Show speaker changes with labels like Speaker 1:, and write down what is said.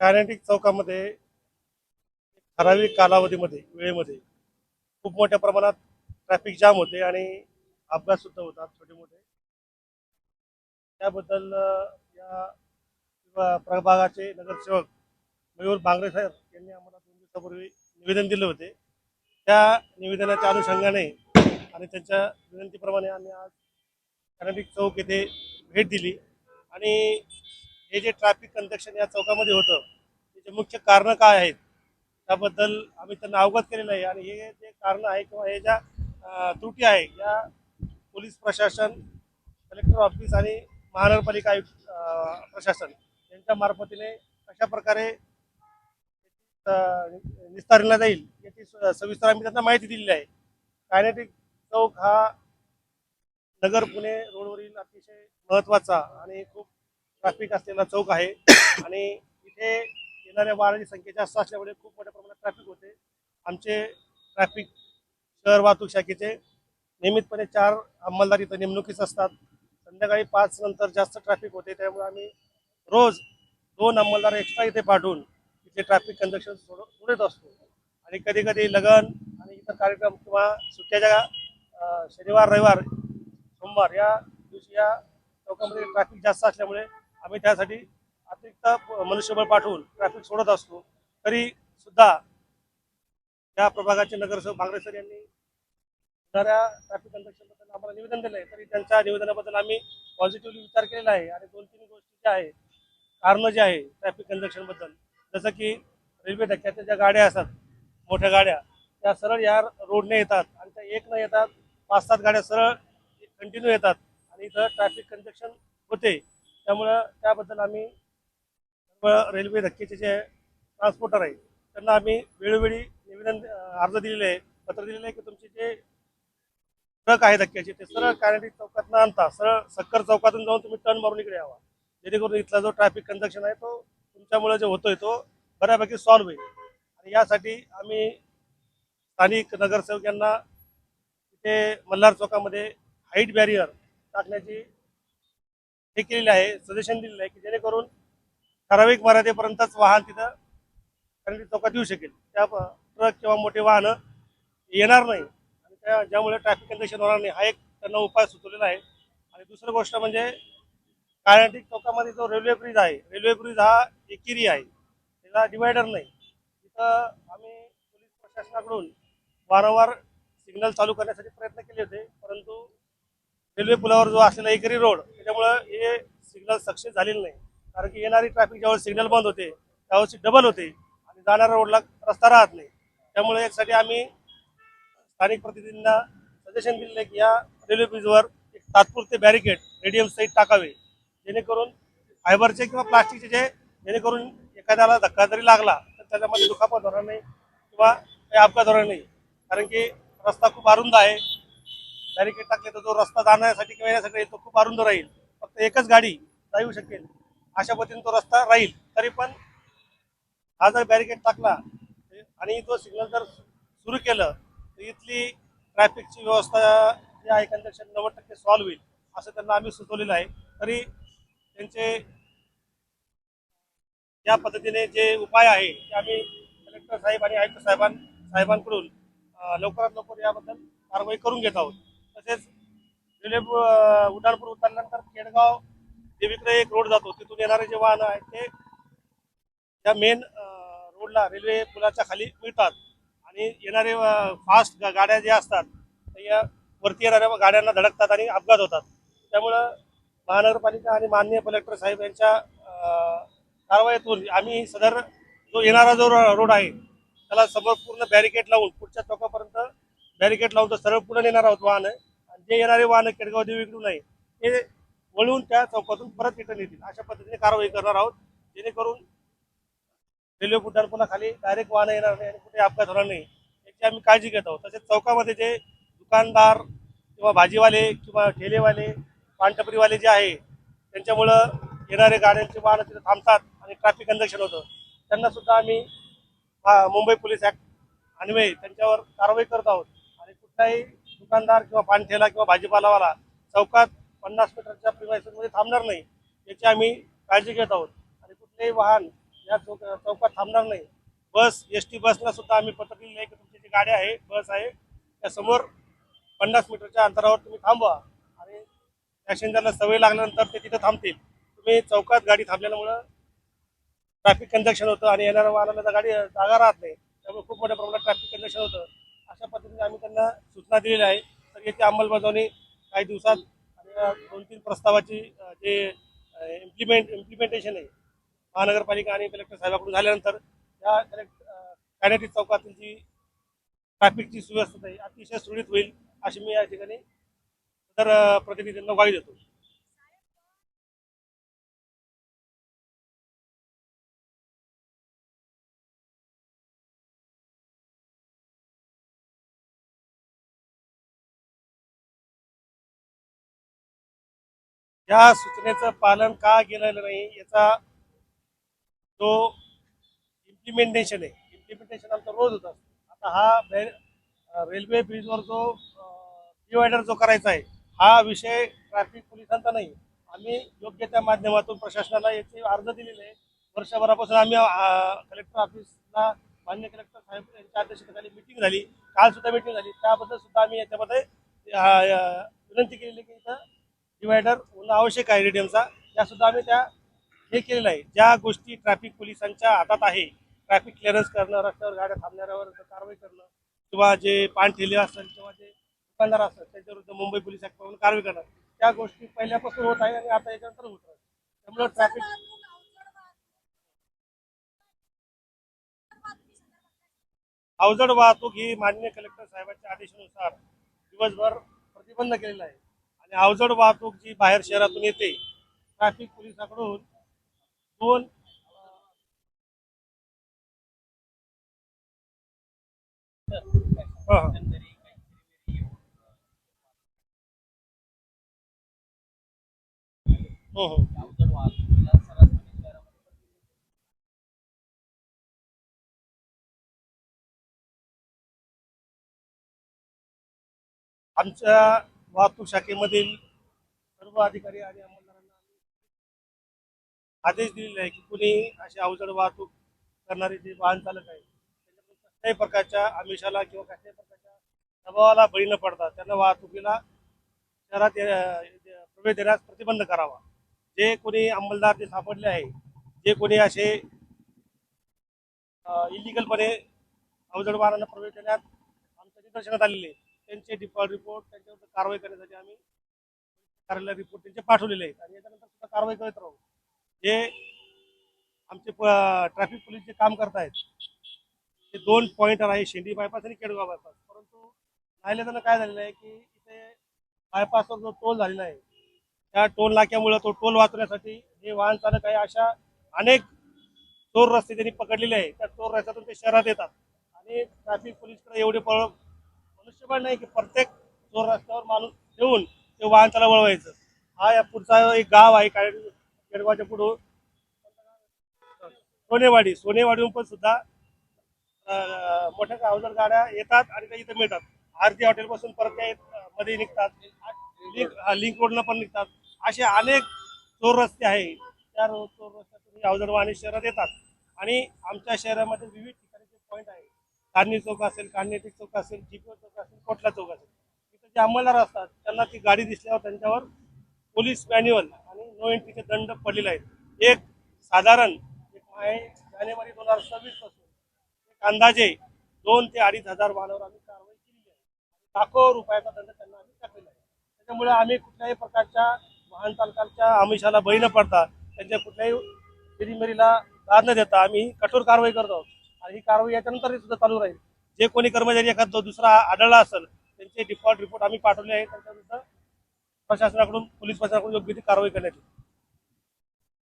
Speaker 1: Kinetic चौकामध्ये ठराविक कालावधीमध्ये वेळेमध्ये खूप मोठ्या प्रमाणात ट्रॅफिक जाम होते आणि अपघात सुद्धा होतात छोटे मोठे. त्याबद्दल या प्रभागाचे नगरसेवक मयूर बांगरे साहेब यांनी आम्हाला 2 दिवसापूर्वी निवेदन दिले होते. त्या निवेदनाच्या अनुषंगाने आणि त्यांच्या विनंतीप्रमाणे आम्ही आज कायनेटिक चौक येथे भेट दिली आणि हे जे ट्रॅफिक कंजक्शन या चौकामध्ये होतं त्याचे मुख्य कारणं काय आहेत त्याबद्दल आम्ही त्यांना अवगत केलेलं आहे. आणि हे जे कारणं आहे किंवा हे ज्या त्रुटी आहे या पोलीस प्रशासन, कलेक्टर ऑफिस आणि महानगरपालिका आयुक्त प्रशासन यांच्या मार्फतीने कशा प्रकारे निस्तारला जाईल याची सविस्तर आम्ही त्यांना माहिती दिलेली आहे. कायनेटिक चौक हा नगर पुणे रोडवरील अतिशय महत्त्वाचा आणि खूप ट्रॅफिक असलेला चौक आहे आणि इथे येणाऱ्या वाहनांची संख्या जास्त असल्यामुळे खूप मोठ्या प्रमाणात ट्रॅफिक होते. आमचे ट्रॅफिक शहर वाहतूक शाखेचे नियमितपणे 4 अंमलदार इथं नेमणुकीस असतात. संध्याकाळी 5 नंतर जास्त ट्रॅफिक होते, त्यामुळे आम्ही रोज 2 अंमलदार एक्स्ट्रा इथे पाठवून इथे ट्रॅफिक कंजक्शन सोडत असतो. आणि कधी कधी लगन आणि इतर कार्यक्रम किंवा सुट्ट्याच्या शनिवार रविवार सोमवार या दिवशी या चौकामध्ये ट्रॅफिक जास्त असल्यामुळे आम्ही त्यासाठी अतिरिक्त मनुष्यबळ पाठवून ट्रॅफिक सोडत असतो. तरी सुद्धा या प्रभागाचे नगरसेवक बांगरे सर यांनी येणाऱ्या ट्रॅफिक कंडक्शनबद्दल आम्हाला निवेदन दिलं आहे. तरी त्यांच्या निवेदनाबद्दल आम्ही पॉझिटिव्हली विचार केलेला आहे आणि 2-3 गोष्टी ज्या आहे कारणं जे आहे ट्रॅफिक कंडक्शनबद्दल, जसं की रेल्वे धक्क्याच्या ज्या गाड्या असतात मोठ्या गाड्या त्या सरळ या रोडने येतात आणि त्या एक न येतात 5-7 गाड्या सरळ कंटिन्यू येतात आणि इथं ट्रॅफिक कंजक्शन होते. त्यामुळं त्याबद्दल आम्ही रेल्वे धक्क्याचे जे ट्रान्सपोर्टर आहे त्यांना आम्ही वेळोवेळी निवेदन अर्ज दिलेले आहे, पत्र दिलेलं आहे की तुमचे जे ट्रक आहे धक्क्याचे ते सरळ कायनेटिक चौकात न आणता सरळ सक्कर चौकातून जाऊन तुम्ही टर्न मारून इकडे यावा, जेणेकरून इथला जो ट्रॅफिक कंजक्शन आहे तो तुमच्यामुळे जो होतोय तो बऱ्यापैकी सॉल्व्ह होईल. आणि यासाठी आम्ही स्थानिक नगरसेवक यांना तिथे मल्हार चौकामध्ये हाईट बॅरियर टाकण्याची हे केलेले आहे, सजेशन दिलेलं आहे की जेणेकरून ठराविक मर्यादेपर्यंतच वाहन तिथं कायनेटिक चौकात येऊ शकेल. त्या ट्रक किंवा मोठे वाहनं येणार नाही आणि ज्यामुळे ट्रॅफिक कंजेशन होणार नाही हा एक त्यांना उपाय सुचवलेला आहे. आणि दुसरी गोष्ट म्हणजे कायनेटिक चौकामध्ये जो रेल्वे ब्रिज आहे, रेल्वे ब्रिज हा एकेरी आहे, त्याला डिवायडर नाही. तिथं आम्ही पोलीस प्रशासनाकडून वारंवार सिग्नल चालू करण्यासाठी प्रयत्न केले होते, परंतु रेल्वे पुलावर जो असलेला एकेरी रोड त्याच्यामुळं हे सिग्नल सक्सेस झालेले नाही. कारण की येणारी ट्रॅफिक ज्यावेळेस सिग्नल बंद होते त्यावेळेस डबल होते आणि जाणाऱ्या रोडला रस्ता राहत नाही. त्यामुळे यासाठी आम्ही स्थानिक प्रतिनिधींना सजेशन दिलेलं आहे की या रेल्वे ब्रिजवर एक तात्पुरते बॅरिकेड रेडियम सहित टाकावे, जेणेकरून फायबरचे किंवा प्लास्टिकचे जेणेकरून एखाद्याला धक्का जरी लागला तर त्याच्यामध्ये दुखापत होणार नाही किंवा काही अपघात होणार नाही. कारण की रस्ता खूप अरुंद आहे. बॅरिकेड टाकले तर जो रस्ता जाण्यासाठी किंवा येण्यासाठी तो खूप अरुंद राहील, फक्त एकच गाडी जाऊ शकेल अशा पद्धतीने तो रस्ता राहील. तरी पण हा जर बॅरिकेड टाकला आणि तो सिग्नल जर सुरू केलं तर इथली ट्रॅफिकची व्यवस्था जी आहे कंजक्शन 90% सॉल्व्ह होईल असं त्यांना आम्ही सुचवलेलं आहे. तरी त्यांचे या पद्धतीने जे उपाय आहे ते आम्ही कलेक्टर साहेब आणि आयुक्त साहेबांकडून लवकरात लवकर याबद्दल कारवाई करून घेत आहोत. तसेच रेल्वे उड्डाणपूर उतरल्यानंतर केडगाव देवीकडे एक रोड जातो, तिथून येणारे जे वाहनं आहेत ते त्या मेन रोडला रेल्वे पुलाच्या खाली मिळतात आणि येणारे फास्ट गाड्या ज्या असतात त्या वरती येणाऱ्या गाड्यांना धडकतात आणि अपघात होतात. त्यामुळं महानगरपालिका आणि माननीय कलेक्टर साहेब यांच्या कारवाईतून आम्ही सदर जो येणारा जो रोड आहे त्याला समोर पूर्ण बॅरिकेड लावून पुढच्या चौकापर्यंत बॅरिकेड लावून तर सरळ पुढे नेणार आहोत वाहन. आणि जे येणारे वाहन केडगाव देवीकडून आहे ते वळून त्या चौकातून परत रिटर्न येतील अशा पद्धतीने कारवाई करणार आहोत, जेणेकरून रेल्वे उड्डाणपुलाखाली डायरेक्ट वाहनं येणार नाही आणि कुठे अपघात होणार नाही याची आम्ही काळजी घेत आहोत. तसेच चौकामध्ये जे दुकानदार किंवा भाजीवाले किंवा ठेलेवाले पानटपरीवाले जे आहे त्यांच्यामुळं येणारे गाड्यांचे वाहनं तिथे थांबतात आणि ट्रॅफिक कंजक्शन होतं. त्यांना सुद्धा आम्ही मुंबई पोलीस ॲक्ट अन्वये त्यांच्यावर कारवाई करत आहोत. आणि कुठलाही दुकानदार किंवा पानठेला किंवा भाजीपालावाला चौकात 50 मीटरच्या प्रिमायसेसमध्ये थांबणार नाही याची आम्ही काळजी घेत आहोत. आणि कुठलेही वाहन या चौकात थांबणार नाही. बस एसटी बसला सुद्धा आम्ही पत्र दिलेलं आहे की तुमची जी गाडी आहे बस आहे त्या समोर 50 मीटरच्या अंतरावर तुम्ही थांबवा आणि पॅसेंजरला सवय लागल्यानंतर ते तिथे थांबतील. तुम्ही चौकात गाडी थांबल्यामुळं ट्रॅफिक कंजक्शन होतं आणि येणाऱ्या वाहनाला गाडी जागा राहत नाही, त्यामुळे खूप मोठ्या प्रमाणात ट्रॅफिक कंजक्शन होतं. अशा पद्धतीने आम्ही त्यांना सूचना दिलेल्या आहे. तर याची अंमलबजावणी काही दिवसात आणि 2-3 प्रस्तावाची जे इम्प्लिमेंटेशन आहे महानगरपालिका आणि कलेक्टर साहेबांकडून झाल्यानंतर या कायनेटिक चौकातील जी ट्रॅफिकची सुव्यवस्था आहे अतिशय सुरळीत होईल अशी मी या ठिकाणी तर प्रतिनिधींना ग्वाही देतो. या सूचनेचं पालन का केलेलं नाही याचा जो इम्प्लिमेंटेशन आमचा रोज होत असतो. आता हा रेल्वे ब्रिजवर जो डिवायडर जो करायचा आहे हा विषय ट्रॅफिक पोलिसांचा नाही. आम्ही योग्य त्या माध्यमातून प्रशासनाला याचे अर्ज दिलेले आहे. वर्षभरापासून आम्ही कलेक्टर ऑफिसला मान्य कलेक्टर साहेब यांच्या अध्यक्षतेखाली मिटिंग झाली, काल सुद्धा मिटिंग झाली. त्याबद्दल सुद्धा आम्ही याच्यामध्ये विनंती केलेली की इथं डिवायडर होणं आवश्यक आहे रेडियमचा. त्यासुद्धा आम्ही त्या हे केलेलं आहे. ज्या गोष्टी ट्रॅफिक पोलिसांच्या हातात आहे, ट्रॅफिक क्लिअरन्स करणं, रस्त्यावर गाड्या थांबणाऱ्यावर कारवाई करणं किंवा जे पान ठेले असतात किंवा जे दुकानदार असतात त्यांच्याविरुद्ध मुंबई पोलीस ऍक्टप्रमाणे कारवाई करणं, त्या गोष्टी पहिल्यापासून होत आहे आणि आता याच्यानंतर होत आहे. त्यामुळे ट्रॅफिक अवजड वाहतूक ही माननीय कलेक्टर साहेबांच्या आदेशानुसार दिवसभर प्रतिबंध केलेला आहे आणि अवजड वाहतूक जी बाहेर शहरातून येते ट्रॅफिक पोलिसांकडून दोन हो हो हो. आमच्या वाहतूक शाखेमधील सर्व अधिकारी आणि अंमलदारांना आदेश दिलेले आहे की कुणी अशी अवजड वाहतूक करणारे जे वाहन चालक आहे त्यांच्याकडून कसल्याही प्रकारच्या आमिषाला किंवा कसल्याही प्रकारच्या दबावाला बळी न पडता त्यांना वाहतुकीला शहरात प्रवेश देण्यास प्रतिबंध करावा. जे कोणी अंमलदार जे सापडले आहे, जे कोणी असे इलिगलपणे अवजड वाहनांना प्रवेश देण्यात आमच्या निदर्शनात आलेले त्यांचे डिफॉल्ट रिपोर्ट त्यांच्यावर कारवाई करण्यासाठी आम्ही कार्यालय रिपोर्ट त्यांचे पाठवलेले आहेत आणि याच्यानंतर सुद्धा कारवाई करत राहू. जे आमचे ट्रॅफिक पोलीस जे काम करत आहेत ते 2 पॉईंटर आहे, शेंडी बायपास आणि केडगाव बायपास. परंतु नाईलाजानं काय झालेलं आहे की इथे बायपासवर जो टोल झालेला आहे त्या टोल नाक्यामुळे तो टोल वाचवण्यासाठी जे वाहन चालक आहे अशा अनेक चोर रस्ते त्यांनी पकडलेले आहे. त्या चोर रस्त्यातून ते शहरात येतात आणि ट्रॅफिक पोलीसकडे एवढे मनुष्यबळ नाही की प्रत्येक चोर रस्त्यावर माणूस ठेवून ते वाहन त्याला वळवायचं. हा या पुढचा एक गाव आहे काय केडगावच्या पुढून सोनेवाडीहून पण सुद्धा मोठ्या अवजड गाड्या येतात आणि त्या इथे मिळतात. आरती हॉटेलपासून परत त्या मध्ये निघतात, लिंक रोडनं पण निघतात. असे अनेक चोर रस्ते आहे त्या चोर रस्त्यातून अवजड वाहने शहरात येतात आणि आमच्या शहरामध्ये विविध ठिकाणचे पॉईंट आहे. चांदणी चौक असेल, कान्हेटिक चौक असेल, जीपीओ चौक असेल, कोटला चौक असेल, तिथे जे अंमलदार असतात त्यांना ती गाडी दिसल्यावर त्यांच्यावर पोलीस मॅन्युअल आणि नो एंट्रीचे दंड पडलेले आहेत. एक साधारण जानेवारी 2026 पासून एक अंदाजे 2 ते 2,500 वाहनावर आम्ही कारवाई केलेली आहे. लाखो रुपयाचा दंड त्यांना आम्ही टाकलेला आहे. त्याच्यामुळे आम्ही कुठल्याही प्रकारच्या वाहन चालकांच्या आमिषाला बळी न पडता त्यांच्या कुठल्याही चिरीमिरीला दाद न देता आम्ही कठोर कारवाई करत आहोत आणि ही कारवाई याच्यानंतर सुद्धा चालू राहील. जे कोणी कर्मचारी एखादा दुसरा आढळला असेल त्यांचे डिफॉल्ट रिपोर्ट आम्ही पाठवले आहे. त्यांच्या विरुद्ध प्रशासनाकडून पोलीस प्रशासनाकडून योग्य ती कारवाई करण्यात येईल.